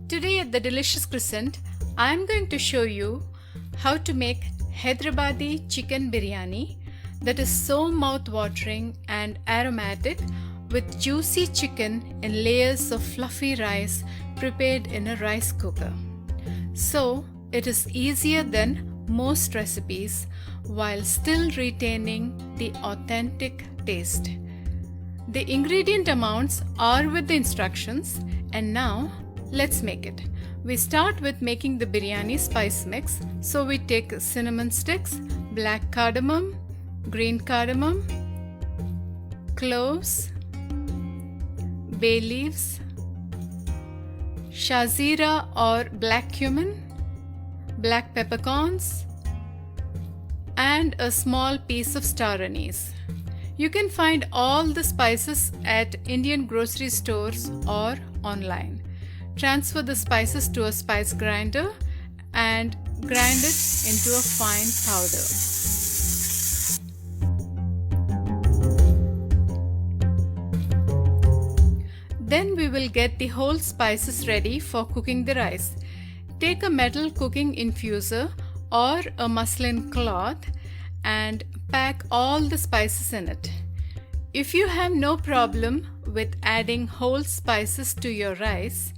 Today at the Delicious Crescent, I am going to show you how to make Hyderabadi chicken biryani that is so mouth-watering and aromatic with juicy chicken in layers of fluffy rice prepared in a rice cooker. So it is easier than most recipes while still retaining the authentic taste. The ingredient amounts are with the instructions, and now let's make it. We start with making the biryani spice mix. So we take cinnamon sticks, black cardamom, green cardamom, cloves, bay leaves, shazira or black cumin, black peppercorns, and a small piece of star anise. You can find all the spices at Indian grocery stores or online. Transfer the spices to a spice grinder and grind it into a fine powder. Then we will get the whole spices ready for cooking the rice. Take a metal cooking infuser or a muslin cloth and pack all the spices in it. If you have no problem with adding whole spices to your rice,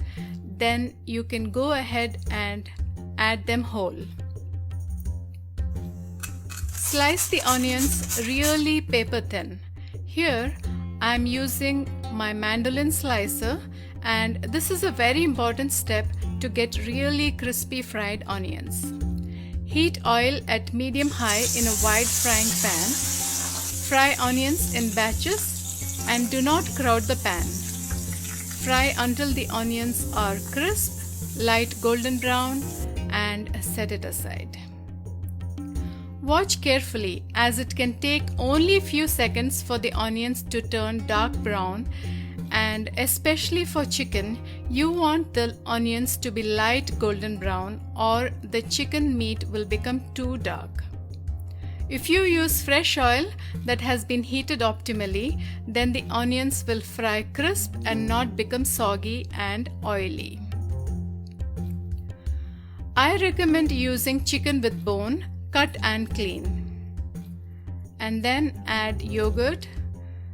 then you can go ahead and add them whole. Slice the onions really paper thin. Here I am using my mandolin slicer, and this is a very important step to get really crispy fried onions. Heat oil at medium-high in a wide frying pan. Fry onions in batches and do not crowd the pan. Fry until the onions are crisp, light golden brown, and set it aside. Watch carefully, as it can take only a few seconds for the onions to turn dark brown, and especially for chicken, you want the onions to be light golden brown or the chicken meat will become too dark. If you use fresh oil that has been heated optimally, then the onions will fry crisp and not become soggy and oily. I recommend using chicken with bone, cut and clean. And then add yogurt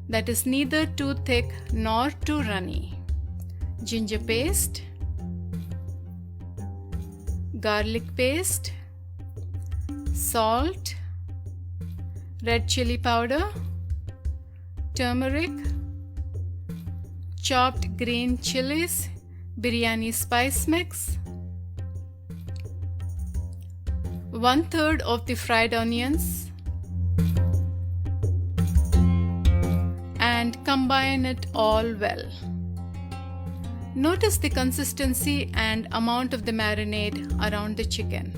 that is neither too thick nor too runny, ginger paste, garlic paste, salt, red chili powder, turmeric, chopped green chilies, biryani spice mix, 1/3 of the fried onions, and combine it all well. Notice the consistency and amount of the marinade around the chicken.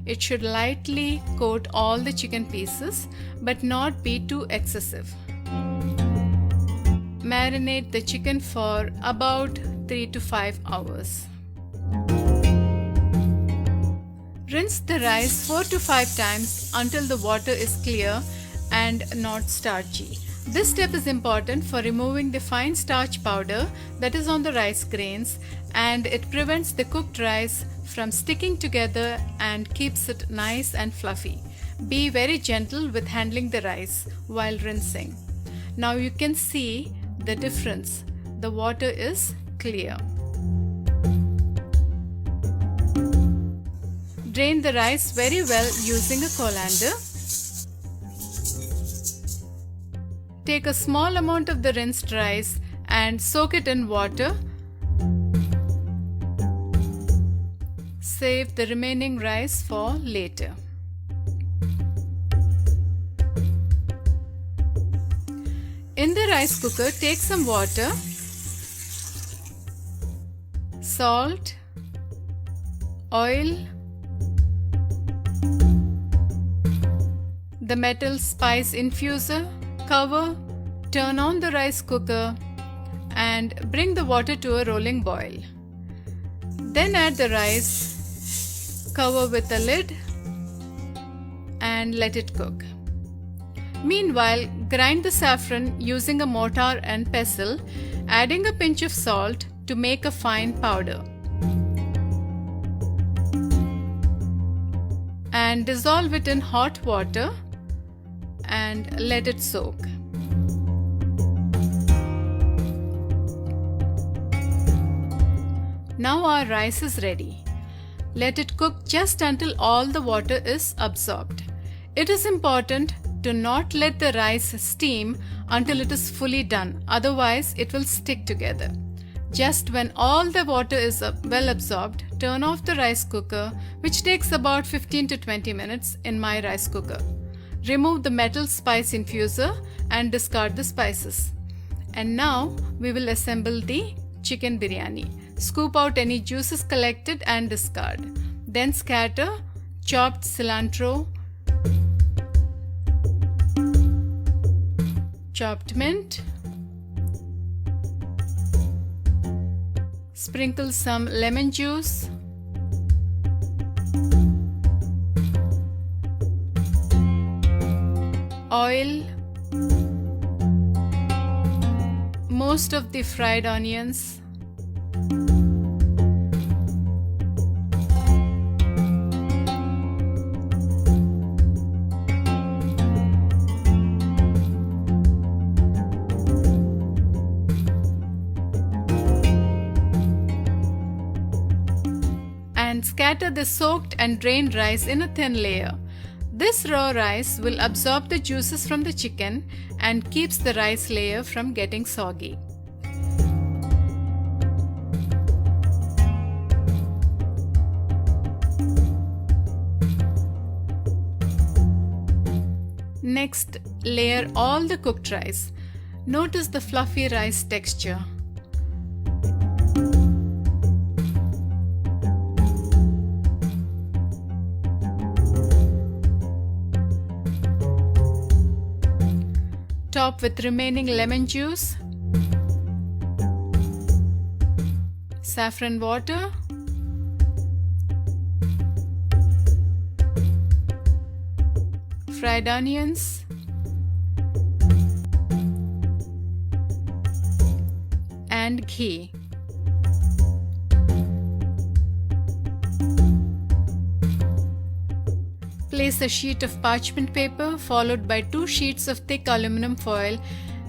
It should lightly coat all the chicken pieces but not be too excessive. Marinate the chicken for about 3 to 5 hours. Rinse the rice 4 to 5 times until the water is clear and not starchy. This step is important for removing the fine starch powder that is on the rice grains, and it prevents the cooked rice from sticking together and keeps it nice and fluffy. Be very gentle with handling the rice while rinsing. Now you can see the difference. The water is clear. Drain the rice very well using a colander. Take a small amount of the rinsed rice and soak it in water. Save the remaining rice for later. In the rice cooker, take some water, salt, oil, the metal spice infuser, cover, turn on the rice cooker and bring the water to a rolling boil. Then add the rice, cover with a lid and let it cook. Meanwhile, grind the saffron using a mortar and pestle, adding a pinch of salt to make a fine powder. and dissolve it in hot water and let it soak. Now our rice is ready. Let it cook just until all the water is absorbed. It is important to not let the rice steam until it is fully done, otherwise it will stick together. Just when all the water is well absorbed, turn off the rice cooker, which takes about 15 to 20 minutes in my rice cooker. Remove the metal spice infuser and discard the spices. And now we will assemble the chicken biryani. Scoop out any juices collected and discard. Then scatter chopped cilantro, chopped mint, sprinkle some lemon juice, oil, most of the fried onions, and scatter the soaked and drained rice in a thin layer. This raw rice will absorb the juices from the chicken and keeps the rice layer from getting soggy. Next, layer all the cooked rice. Notice the fluffy rice texture. Top with remaining lemon juice, saffron water, fried onions, and ghee. Place a sheet of parchment paper followed by 2 sheets of thick aluminum foil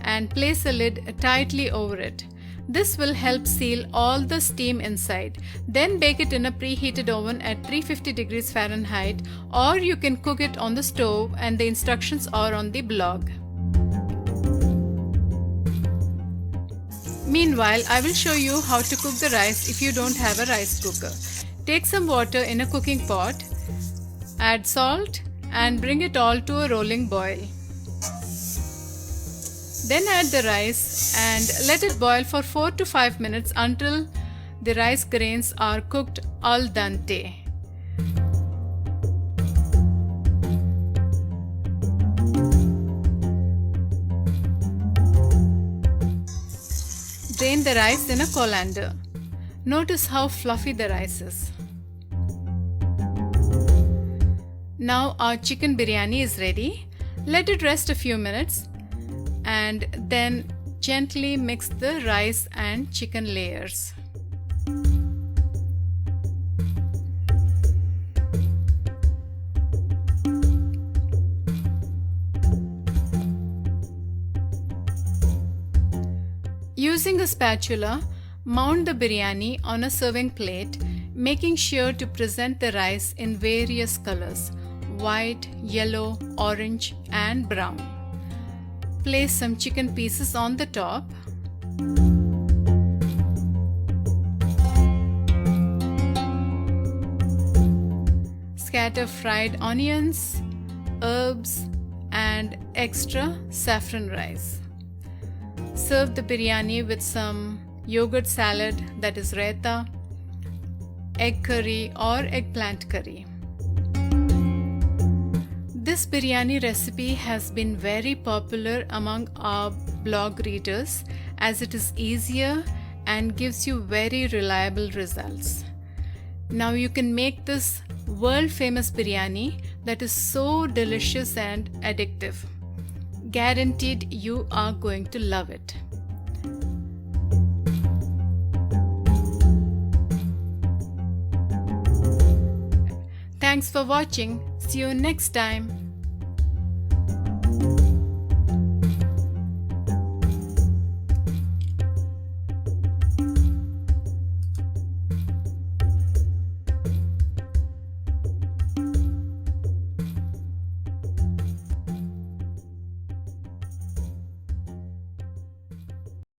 and place a lid tightly over it. This will help seal all the steam inside. Then bake it in a preheated oven at 350 degrees Fahrenheit, or you can cook it on the stove, and the instructions are on the blog. Meanwhile, I will show you how to cook the rice if you don't have a rice cooker. Take some water in a cooking pot, add salt and bring it all to a rolling boil. Then add the rice and let it boil for 4 to 5 minutes until the rice grains are cooked al dente. Drain the rice in a colander. Notice how fluffy the rice is. Now our chicken biryani is ready. Let it rest a few minutes and then gently mix the rice and chicken layers. Using a spatula, mount the biryani on a serving plate, making sure to present the rice in various colors: white, yellow, orange, and brown. Place some chicken pieces on the top. Scatter fried onions, herbs, and extra saffron rice. Serve the biryani with some yogurt salad, that is raita, egg curry or eggplant curry. This biryani recipe has been very popular among our blog readers as it is easier and gives you very reliable results. Now you can make this world famous biryani that is so delicious and addictive. Guaranteed you are going to love it. Thanks for watching. See you next time.